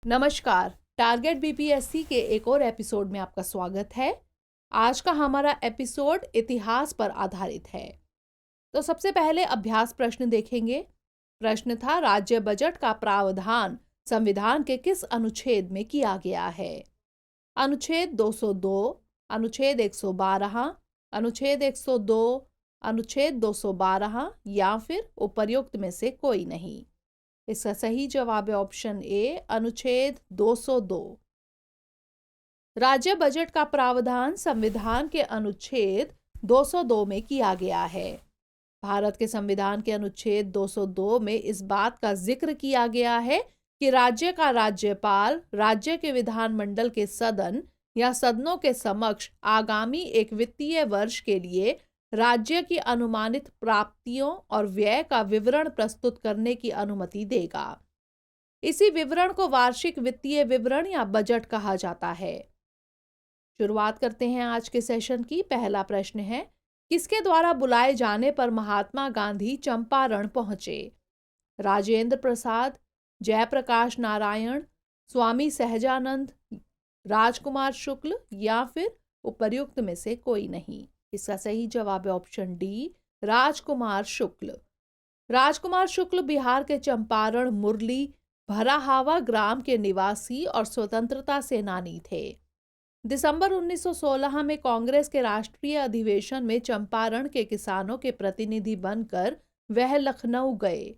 नमस्कार। Target BPSC के एक और एपिसोड में आपका स्वागत है। आज का हमारा एपिसोड इतिहास पर आधारित है। तो सबसे पहले अभ्यास प्रश्न देखेंगे। प्रश्न था, राज्य बजट का प्रावधान संविधान के किस अनुच्छेद में किया गया है? अनुच्छेद 202, अनुच्छेद 112, अनुच्छेद 102, अनुच्छेद 212 या फिर उपर्युक्त में से कोई नहीं। इसका सही जवाब है ऑप्शन ए, अनुच्छेद 202। राज्य बजट का प्रावधान संविधान के अनुच्छेद 202 में किया गया है। भारत के संविधान के अनुच्छेद 202 में इस बात का जिक्र किया गया है कि राज्य का राज्यपाल राज्य के विधानमंडल के सदन या सदनों के समक्ष आगामी एक वित्तीय वर्ष के लिए राज्य की अनुमानित प्राप्तियों और व्यय का विवरण प्रस्तुत करने की अनुमति देगा। इसी विवरण को वार्षिक वित्तीय विवरण या बजट कहा जाता है। शुरुआत करते हैं आज के सेशन की। पहला प्रश्न है, किसके द्वारा बुलाए जाने पर महात्मा गांधी चंपारण पहुंचे? राजेंद्र प्रसाद, जयप्रकाश नारायण, स्वामी सहजानंद, राजकुमार शुक्ल या फिर उपर्युक्त में से कोई नहीं। इसका सही जवाब है ऑप्शन डी, राजकुमार शुक्ल। राजकुमार शुक्ल बिहार के चंपारण मुरली भराहावा ग्राम के निवासी और स्वतंत्रता सेनानी थे। दिसंबर 1916 में कांग्रेस के राष्ट्रीय अधिवेशन में चंपारण के किसानों के प्रतिनिधि बनकर वह लखनऊ गए।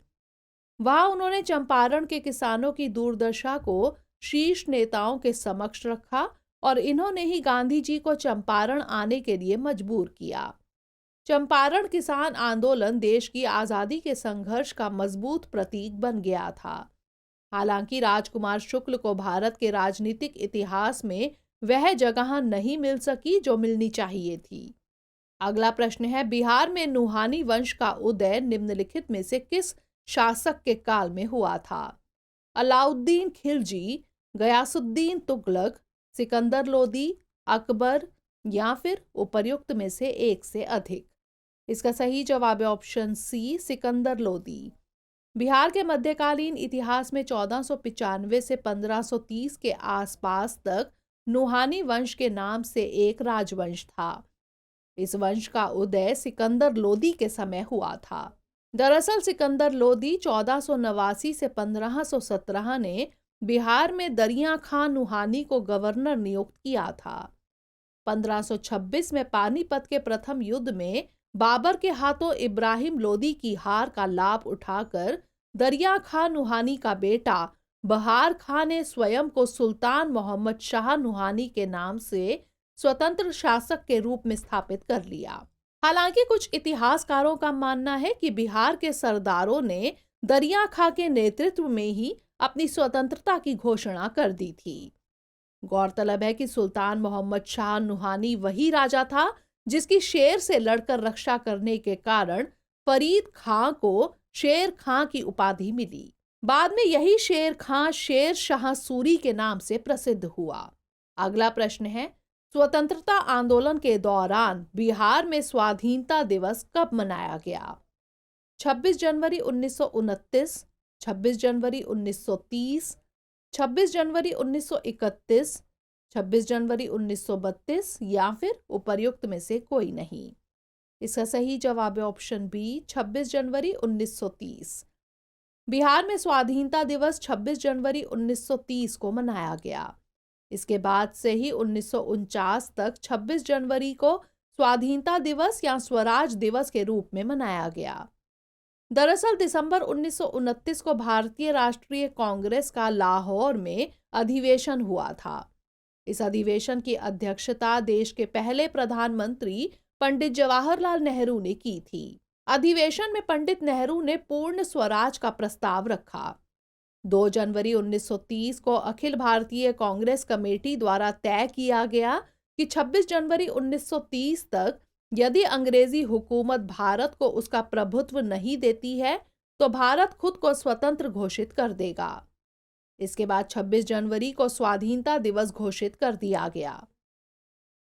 वहां उन्होंने चंपारण के किसानों की दुर्दशा को शीर्ष नेताओं के समक्ष रखा और इन्होंने ही गांधी जी को चंपारण आने के लिए मजबूर किया। चंपारण किसान आंदोलन देश की आजादी के संघर्ष का मजबूत प्रतीक बन गया था। हालांकि राजकुमार शुक्ल को भारत के राजनीतिक इतिहास में वह जगह नहीं मिल सकी जो मिलनी चाहिए थी। अगला प्रश्न है, बिहार में नुहानी वंश का उदय निम्नलिखित में से किस शासक के काल में हुआ था? अलाउद्दीन खिलजी, गयासुद्दीन तुगलक, सिकंदर लोदी, अकबर या फिर उपर्युक्त में से एक से अधिक। इसका सही जवाब है ऑप्शन सी, सिकंदर लोदी। बिहार के मध्यकालीन इतिहास में 1495 से 1530 के आसपास तक नुहानी वंश के नाम से एक राजवंश था। इस वंश का उदय सिकंदर लोदी के समय हुआ था। दरअसल सिकंदर लोदी 1489 से 1517 ने बिहार में दरिया खां नुहानी को गवर्नर नियुक्त किया था। 1526 में पानीपत के प्रथम युद्ध में बाबर के हाथों इब्राहिम लोदी की हार का लाभ उठाकर दरिया खां नुहानी का बेटा बहार खां ने स्वयं को सुल्तान मोहम्मद शाह नुहानी के नाम से स्वतंत्र शासक के रूप में स्थापित कर लिया। हालांकि कुछ इतिहासकारों का मानना है कि बिहार के सरदारों ने दरिया खां के नेतृत्व में ही अपनी स्वतंत्रता की घोषणा कर दी थी। गौरतलब है कि सुल्तान मोहम्मद शाह नुहानी वही राजा था जिसकी शेर से लड़कर रक्षा करने के कारण फरीद खां को शेर खां की उपाधि मिली। बाद में यही शेर खां शेर शाह सूरी के नाम से प्रसिद्ध हुआ। अगला प्रश्न है, स्वतंत्रता आंदोलन के दौरान बिहार में स्वाधीनता दिवस कब मनाया गया? 26 जनवरी 1929, 26 जनवरी 1930, 26 जनवरी 1931, 26 जनवरी 1932 या फिर उपर्युक्त में से कोई नहीं। इसका सही जवाब है ऑप्शन बी, 26 जनवरी 1930। बिहार में स्वाधीनता दिवस 26 जनवरी 1930 को मनाया गया। इसके बाद से ही 1949 तक 26 जनवरी को स्वाधीनता दिवस या स्वराज दिवस के रूप में मनाया गया। दरअसल दिसंबर 1929 को भारतीय राष्ट्रीय कांग्रेस का लाहौर में अधिवेशन हुआ था। इस अधिवेशन की अध्यक्षता देश के पहले प्रधानमंत्री पंडित जवाहरलाल नेहरू ने की थी। अधिवेशन में पंडित नेहरू ने पूर्ण स्वराज का प्रस्ताव रखा। 2 जनवरी 1930 को अखिल भारतीय कांग्रेस कमेटी द्वारा तय किया गया कि 26 जनवरी 1930 तक यदि अंग्रेजी हुकूमत भारत को उसका प्रभुत्व नहीं देती है तो भारत खुद को स्वतंत्र घोषित कर देगा। इसके बाद 26 जनवरी को स्वाधीनता दिवस घोषित कर दिया गया।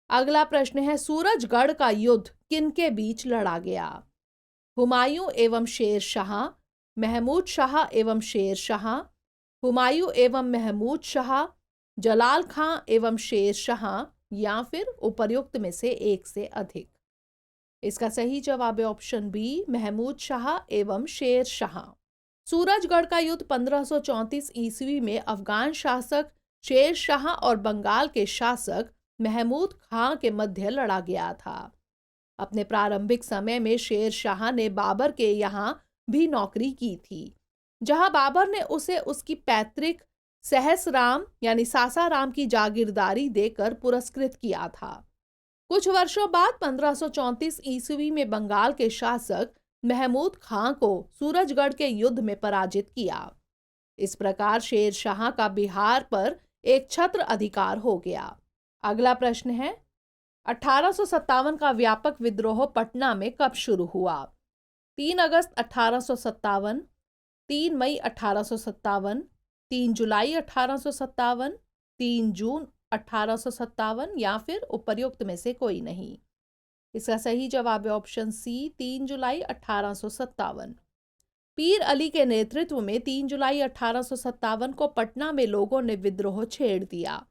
अगला प्रश्न है, सूरजगढ़ का युद्ध किनके बीच लड़ा गया? हुमायूं एवं शेर शाह, महमूद शाह एवं शेर शाह, हुमायूं एवं महमूद शाह, जलाल खां एवं शेर शाह, या फिर उपर्युक्त में से एक से अधिक। इसका सही जवाब है ऑप्शन बी, महमूद शाह एवं शेर शाह। सूरजगढ़ का युद्ध 1534 ईस्वी में अफगान शासक शेर शाह और बंगाल के शासक महमूद खां के मध्य लड़ा गया था। अपने प्रारंभिक समय में शेर शाह ने बाबर के यहाँ भी नौकरी की थी, जहां बाबर ने उसे उसकी पैतृक सहसराम यानी सासाराम की जागीरदारी देकर पुरस्कृत किया था। कुछ वर्षों बाद 1534 ईस्वी में बंगाल के शासक महमूद खां को सूरजगढ़ के युद्ध में पराजित किया। इस प्रकार शेर शाह का बिहार पर एक छत्र अधिकार हो गया। अगला प्रश्न है, 1857 का व्यापक विद्रोह पटना में कब शुरू हुआ? 3 अगस्त 1857, 3 मई 1857, 3 जुलाई 1857, 3 जून 1857, या फिर उपर्युक्त में से कोई नहीं। इसका सही जवाब है ऑप्शन सी, 3 जुलाई 1857। पीर अली के नेतृत्व में 3 जुलाई 1857 को पटना में लोगों ने विद्रोह छेड़ दिया।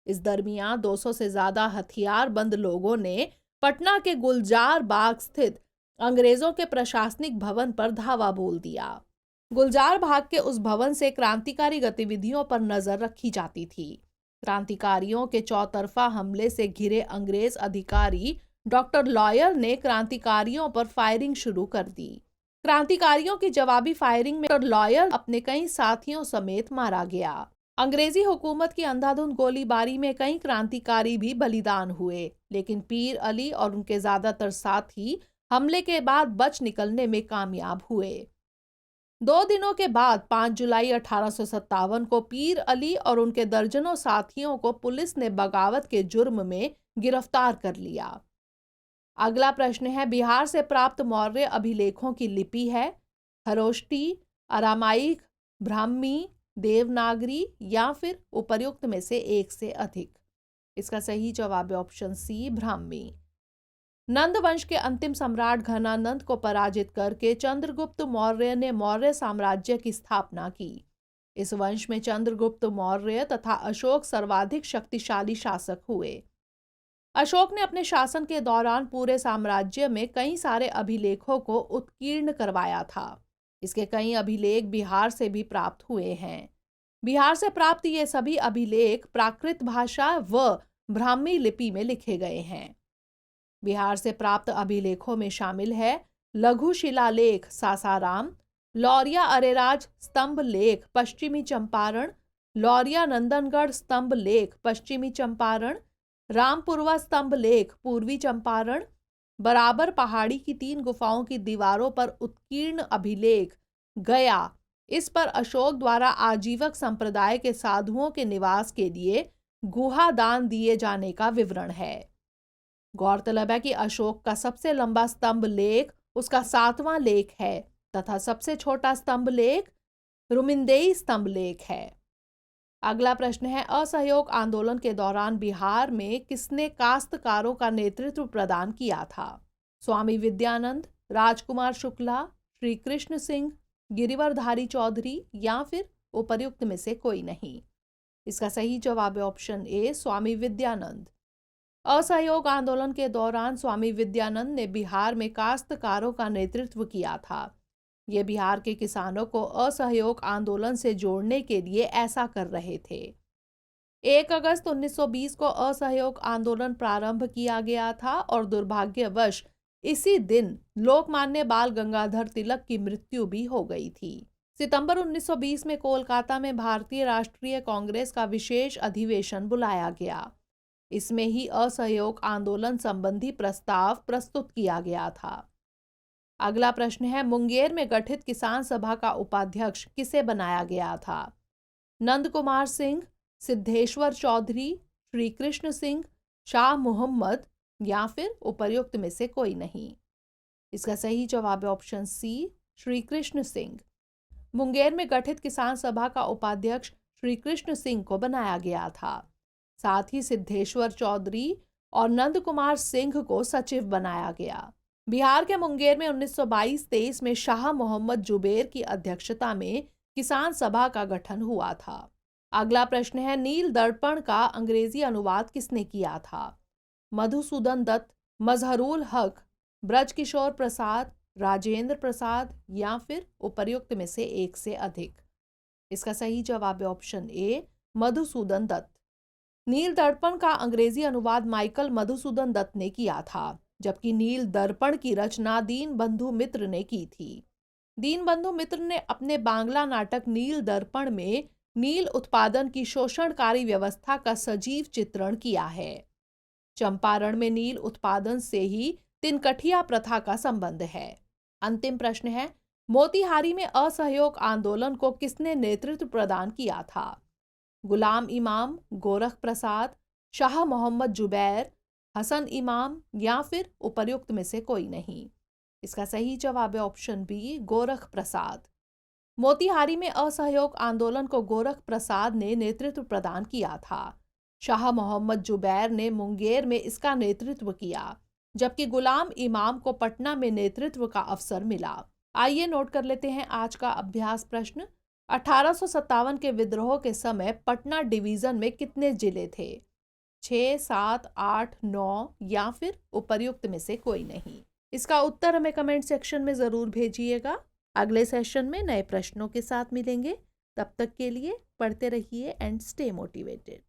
इस दरमियान 200 से ज्यादा हथियारबंद लोगों ने पटना के गुलजार बाग स्थित अंग्रेजों के प्रशासनिक भवन पर धावा बोल दिया। गुलजार बाग के उस भवन से क्रांतिकारी गतिविधियों पर नजर रखी जाती थी। क्रांतिकारियों के चौतरफा हमले से घिरे अंग्रेज अधिकारी डॉक्टर लॉयर ने क्रांतिकारियों पर फायरिंग शुरू कर दी। क्रांतिकारियों की जवाबी फायरिंग में लॉयर अपने कई साथियों समेत मारा गया। अंग्रेजी हुकूमत की अंधाधुंध गोलीबारी में कई क्रांतिकारी भी बलिदान हुए, लेकिन पीर अली और उनके ज्यादातर साथी हमले के बाद बच निकलने में कामयाब हुए। 2 दिनों के बाद 5 जुलाई 1857 को पीर अली और उनके दर्जनों साथियों को पुलिस ने बगावत के जुर्म में गिरफ्तार कर लिया। अगला प्रश्न है, बिहार से प्राप्त मौर्य अभिलेखों की लिपि है खरोष्टी, अरामाइक, ब्राह्मी, देवनागरी, या फिर उपर्युक्त में से एक से अधिक। इसका सही जवाब है ऑप्शन सी, ब्राह्मी। नंद वंश के अंतिम सम्राट घनानंद को पराजित करके चंद्रगुप्त मौर्य ने मौर्य साम्राज्य की स्थापना की। इस वंश में चंद्रगुप्त मौर्य तथा अशोक सर्वाधिक शक्तिशाली शासक हुए। अशोक ने अपने शासन के दौरान पूरे साम्राज्य में कई सारे अभिलेखों को उत्कीर्ण करवाया था। इसके कई अभिलेख बिहार से भी प्राप्त हुए हैं। बिहार से प्राप्त ये सभी अभिलेख प्राकृत भाषा व ब्राह्मी लिपि में लिखे गए हैं। बिहार से प्राप्त अभिलेखों में शामिल है लघु शिलालेख सासाराम, लौरिया अरेराज स्तंभ लेख पश्चिमी चंपारण, लौरिया नंदनगढ़ स्तंभ लेख पश्चिमी चंपारण, रामपुरवा स्तंभ लेख पूर्वी चंपारण, बराबर पहाड़ी की 3 गुफाओं की दीवारों पर उत्कीर्ण अभिलेख गया। इस पर अशोक द्वारा आजीवक संप्रदाय के साधुओं के निवास के लिए गुहा दान दिए जाने का विवरण है। गौरतलब है कि अशोक का सबसे लंबा स्तंभ लेख उसका 7वां लेख है तथा सबसे छोटा स्तंभ लेख रुमिंदेई स्तंभ लेख है। अगला प्रश्न है, असहयोग आंदोलन के दौरान बिहार में किसने काश्तकारों का नेतृत्व प्रदान किया था? स्वामी विद्यानंद, राजकुमार शुक्ला, श्री कृष्ण सिंह, गिरिवरधारी चौधरी, या फिर उपर्युक्त में से कोई नहीं। इसका सही जवाब है ऑप्शन ए, स्वामी विद्यानंद। असहयोग आंदोलन के दौरान स्वामी विद्यानंद ने बिहार में काश्तकारों का नेतृत्व किया था। ये बिहार के किसानों को असहयोग आंदोलन से जोड़ने के लिए ऐसा कर रहे थे। 1 अगस्त 1920 को असहयोग आंदोलन प्रारंभ किया गया था और दुर्भाग्यवश इसी दिन लोकमान्य बाल गंगाधर तिलक की मृत्यु भी हो गई थी। सितंबर 1920 में कोलकाता में भारतीय राष्ट्रीय कांग्रेस का विशेष अधिवेशन बुलाया गया। इसमें ही असहयोग आंदोलन संबंधी प्रस्ताव प्रस्तुत किया गया था। अगला प्रश्न है, मुंगेर में गठित किसान सभा का उपाध्यक्ष किसे बनाया गया था? नंद कुमार सिंह, सिद्धेश्वर चौधरी, श्री कृष्ण सिंह, शाह मोहम्मद, या फिर उपर्युक्त में से कोई नहीं। इसका सही जवाब है ऑप्शन सी, श्री कृष्ण सिंह। मुंगेर में गठित किसान सभा का उपाध्यक्ष श्री कृष्ण सिंह को बनाया गया था। साथ ही सिद्धेश्वर चौधरी और नंद कुमार सिंह को सचिव बनाया गया। बिहार के मुंगेर में 1922-23 में शाह मोहम्मद जुबेर की अध्यक्षता में किसान सभा का गठन हुआ था। अगला प्रश्न है, नील दर्पण का अंग्रेजी अनुवाद किसने किया था? मधुसूदन दत्त, मजहरुल हक, ब्रजकिशोर प्रसाद, राजेंद्र प्रसाद या फिर उपर्युक्त में से एक से अधिक। इसका सही जवाब है ऑप्शन ए, मधुसूदन दत्त। नील दर्पण का अंग्रेजी अनुवाद माइकल मधुसूदन दत्त ने किया था, जबकि नील दर्पण की रचना दीनबंधु मित्र ने की थी। दीनबंधु मित्र ने अपने बांग्ला नाटक नील दर्पण में नील उत्पादन की शोषणकारी व्यवस्था का सजीव चित्रण किया है। चंपारण में नील उत्पादन से ही तिनकठिया प्रथा का संबंध है। अंतिम प्रश्न है, मोतिहारी में असहयोग आंदोलन को किसने नेतृत्व प्रदान किया था? गुलाम इमाम, गोरख प्रसाद, शाह मोहम्मद जुबैर, हसन इमाम या फिर उपर्युक्त में से कोई नहीं। इसका सही जवाब है ऑप्शन बी, गोरख प्रसाद। मोतिहारी में असहयोग आंदोलन को गोरख प्रसाद ने नेतृत्व प्रदान किया था। शाह मोहम्मद जुबैर ने मुंगेर में इसका नेतृत्व किया, जबकि गुलाम इमाम को पटना में नेतृत्व का अवसर मिला। आइए नोट कर लेते हैं आज का अभ्यास प्रश्न। 1857 के विद्रोह के समय पटना डिवीजन में कितने जिले थे? 6, 7, 8, 9 या फिर उपर्युक्त में से कोई नहीं। इसका उत्तर हमें कमेंट सेक्शन में जरूर भेजिएगा। अगले सेशन में नए प्रश्नों के साथ मिलेंगे। तब तक के लिए पढ़ते रहिए एंड स्टे मोटिवेटेड।